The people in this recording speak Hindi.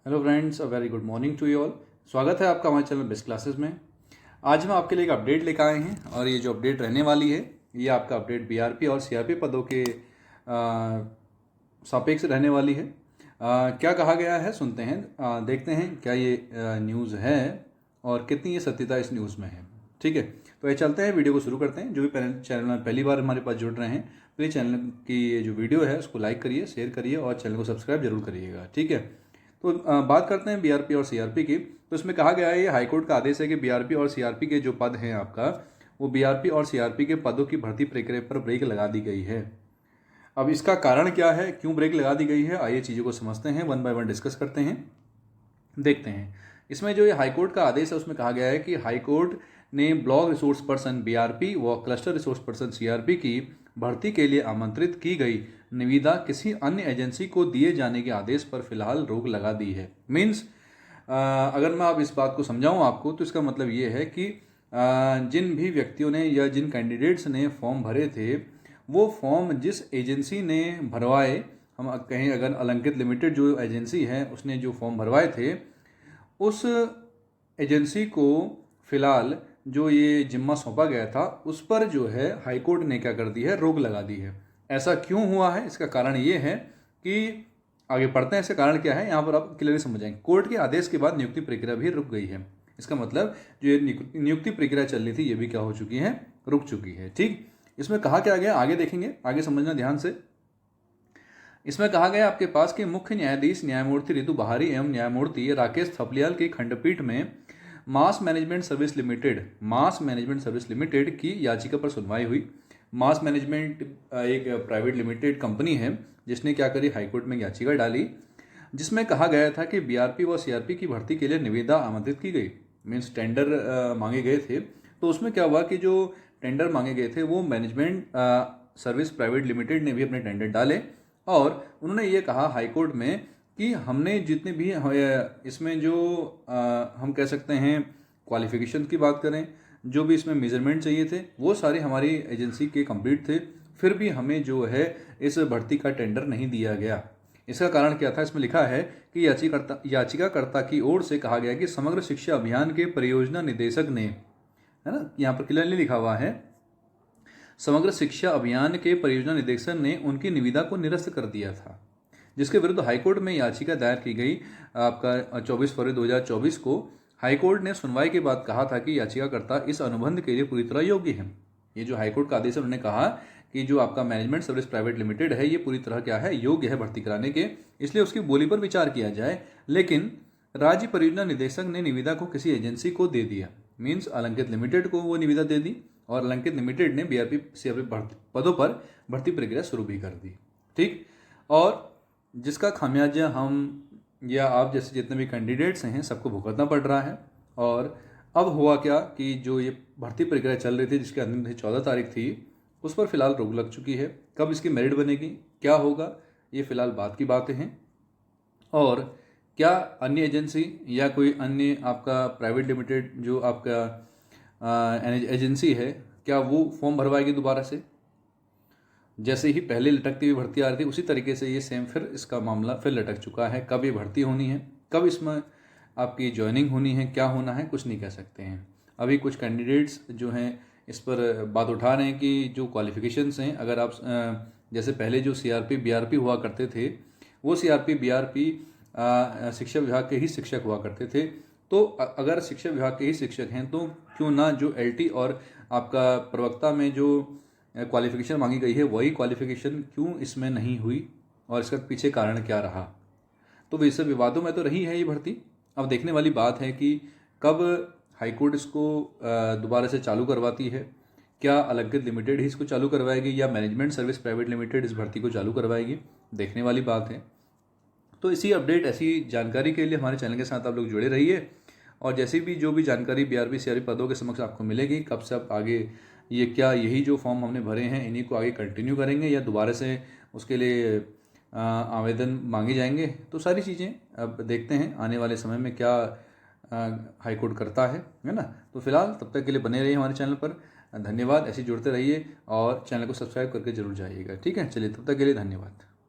Hello friends, a very good morning to you all. स्वागत है आपका हमारे चैनल बेस्ट क्लासेस में। आज हम आपके लिए एक अपडेट लेकर आए हैं और ये जो अपडेट रहने वाली है ये आपका अपडेट बीआरपी और सीआरपी पदों के सापेक्ष रहने वाली है। क्या कहा गया है सुनते हैं, देखते हैं क्या ये न्यूज़ है और कितनी ये सत्यता इस न्यूज़ में है। ठीक है, तो ये चलते हैं, वीडियो को शुरू करते हैं। जो भी चैनल में पहली बार हमारे पास जुड़ रहे हैं प्लीज़ चैनल की ये जो वीडियो है उसको लाइक करिए, शेयर करिए और चैनल को सब्सक्राइब जरूर करिएगा। ठीक है, तो बात करते हैं बीआरपी और सीआरपी की। तो इसमें कहा गया है, ये हाईकोर्ट का आदेश है कि बीआरपी और सीआरपी के जो पद हैं आपका, वो बीआरपी और सीआरपी के पदों की भर्ती प्रक्रिया पर ब्रेक लगा दी गई है। अब इसका कारण क्या है, क्यों ब्रेक लगा दी गई है, आइए चीज़ों को समझते हैं, वन बाय वन डिस्कस करते हैं, देखते हैं। इसमें जो ये हाईकोर्ट का आदेश है उसमें कहा गया है कि हाईकोर्ट ने ब्लॉक रिसोर्स पर्सन बीआरपी व क्लस्टर रिसोर्स पर्सन सीआरपी की भर्ती के लिए आमंत्रित की गई निविदा किसी अन्य एजेंसी को दिए जाने के आदेश पर फिलहाल रोक लगा दी है। मीन्स अगर मैं अब इस बात को समझाऊं आपको तो इसका मतलब ये है कि जिन भी व्यक्तियों ने या जिन कैंडिडेट्स ने फॉर्म भरे थे वो फॉर्म जिस एजेंसी ने भरवाए, हम कहें अगर अलंकित लिमिटेड जो एजेंसी है उसने जो फॉर्म भरवाए थे, उस एजेंसी को फिलहाल जो ये जिम्मा सौंपा गया था उस पर जो है हाईकोर्ट ने क्या कर दी है, रोक लगा दी है। ऐसा क्यों हुआ है, इसका कारण ये है कि आगे पढ़ते हैं इसका कारण क्या है, यहाँ पर आप क्लियरली समझ जाएंगे। कोर्ट के आदेश के बाद नियुक्ति प्रक्रिया भी रुक गई है। इसका मतलब जो ये नियुक्ति प्रक्रिया चल रही थी ये भी क्या हो चुकी है, रुक चुकी है। ठीक, इसमें कहा क्या गया आगे देखेंगे, आगे समझना ध्यान से। इसमें कहा गया आपके पास कि मुख्य न्यायाधीश न्यायमूर्ति ऋतु बहारी एवं न्यायमूर्ति राकेश थपलियाल की खंडपीठ में मास मैनेजमेंट सर्विस लिमिटेड की याचिका पर सुनवाई हुई। मास मैनेजमेंट एक प्राइवेट लिमिटेड कंपनी है जिसने क्या करी, हाईकोर्ट में याचिका डाली जिसमें कहा गया था कि बीआरपी व सीआरपी की भर्ती के लिए निविदा आमंत्रित की गई। मीन्स टेंडर मांगे गए थे। तो उसमें क्या हुआ कि जो टेंडर मांगे गए थे वो मैनेजमेंट सर्विस प्राइवेट लिमिटेड ने भी अपने टेंडर डाले और उन्होंने ये कहा हाईकोर्ट में कि हमने जितने भी इसमें जो हम कह सकते हैं क्वालिफिकेशन की बात करें, जो भी इसमें मेजरमेंट चाहिए थे वो सारे हमारी एजेंसी के कंप्लीट थे, फिर भी हमें जो है इस भर्ती का टेंडर नहीं दिया गया। इसका कारण क्या था, इसमें लिखा है कि याचिकाकर्ता की ओर से कहा गया कि समग्र शिक्षा अभियान के परियोजना निदेशक ने, है ना, यहाँ पर क्लियरली लिखा हुआ है, समग्र शिक्षा अभियान के परियोजना निदेशक ने उनकी निविदा को निरस्त कर दिया था, जिसके विरुद्ध हाईकोर्ट में याचिका दायर की गई। आपका 24 फरवरी 2024 को हाईकोर्ट ने सुनवाई के बाद कहा था कि याचिकाकर्ता इस अनुबंध के लिए पूरी तरह योग्य है। ये जो हाईकोर्ट का आदेश है उन्होंने कहा कि जो आपका मैनेजमेंट सर्विस प्राइवेट लिमिटेड है ये पूरी तरह क्या है, योग्य है भर्ती कराने के, इसलिए उसकी बोली पर विचार किया जाए। लेकिन राज्य परियोजना निदेशक ने निविदा को किसी एजेंसी को दे दिया। मीन्स अलंकित लिमिटेड को वो निविदा दे दी और अलंकित लिमिटेड ने बीआरपी सीआरपी पदों पर भर्ती प्रक्रिया शुरू भी कर दी। ठीक, और जिसका खामियाजा हम या आप जैसे जितने भी कैंडिडेट्स हैं सबको भुगतना पड़ रहा है। और अब हुआ क्या कि जो ये भर्ती प्रक्रिया चल रही थी जिसकी अंतिम तिथि 14 तारीख थी, उस पर फिलहाल रोक लग चुकी है। कब इसकी मेरिट बनेगी, क्या होगा, ये फिलहाल बात की बातें हैं। और क्या अन्य एजेंसी या कोई अन्य आपका प्राइवेट लिमिटेड जो आपका एजेंसी है, क्या वो फॉर्म भरवाएगी दोबारा से, जैसे ही पहले लटकती हुई भर्ती आ रही थी उसी तरीके से ये सेम फिर इसका मामला फिर लटक चुका है। कब ये भर्ती होनी है, कब इसमें आपकी ज्वाइनिंग होनी है, क्या होना है, कुछ नहीं कह सकते हैं। अभी कुछ कैंडिडेट्स जो हैं इस पर बात उठा रहे हैं कि जो क्वालिफिकेशंस हैं, अगर आप जैसे पहले जो सीआरपी बीआरपी हुआ करते थे वो सीआरपी बीआरपी शिक्षा विभाग के ही शिक्षक हुआ करते थे। तो अगर शिक्षा विभाग के ही शिक्षक हैं तो क्यों ना जो एलटी और आपका प्रवक्ता में जो क्वालिफिकेशन मांगी गई है वही क्वालिफिकेशन क्यों इसमें नहीं हुई और इसका पीछे कारण क्या रहा। तो वैसे विवादों में तो रही है ये भर्ती। अब देखने वाली बात है कि कब हाईकोर्ट इसको दोबारा से चालू करवाती है। क्या अलंकित लिमिटेड ही इसको चालू करवाएगी या मैनेजमेंट सर्विस प्राइवेट लिमिटेड इस भर्ती को चालू करवाएगी, देखने वाली बात है। तो इसी अपडेट, ऐसी जानकारी के लिए हमारे चैनल के साथ आप लोग जुड़े रहिए और जैसी भी जो भी जानकारी बीआरपी सीआरपी पदों के समक्ष आपको मिलेगी, कब से आप आगे ये क्या यही जो फॉर्म हमने भरे हैं इन्हीं को आगे कंटिन्यू करेंगे या दोबारा से उसके लिए आवेदन मांगे जाएंगे, तो सारी चीज़ें अब देखते हैं आने वाले समय में क्या हाईकोर्ट करता है ना। तो फिलहाल तब तक के लिए बने रहिए हमारे चैनल पर। धन्यवाद, ऐसे जुड़ते रहिए और चैनल को सब्सक्राइब करके जरूर जाइएगा। ठीक है, चलिए तब तक के लिए धन्यवाद।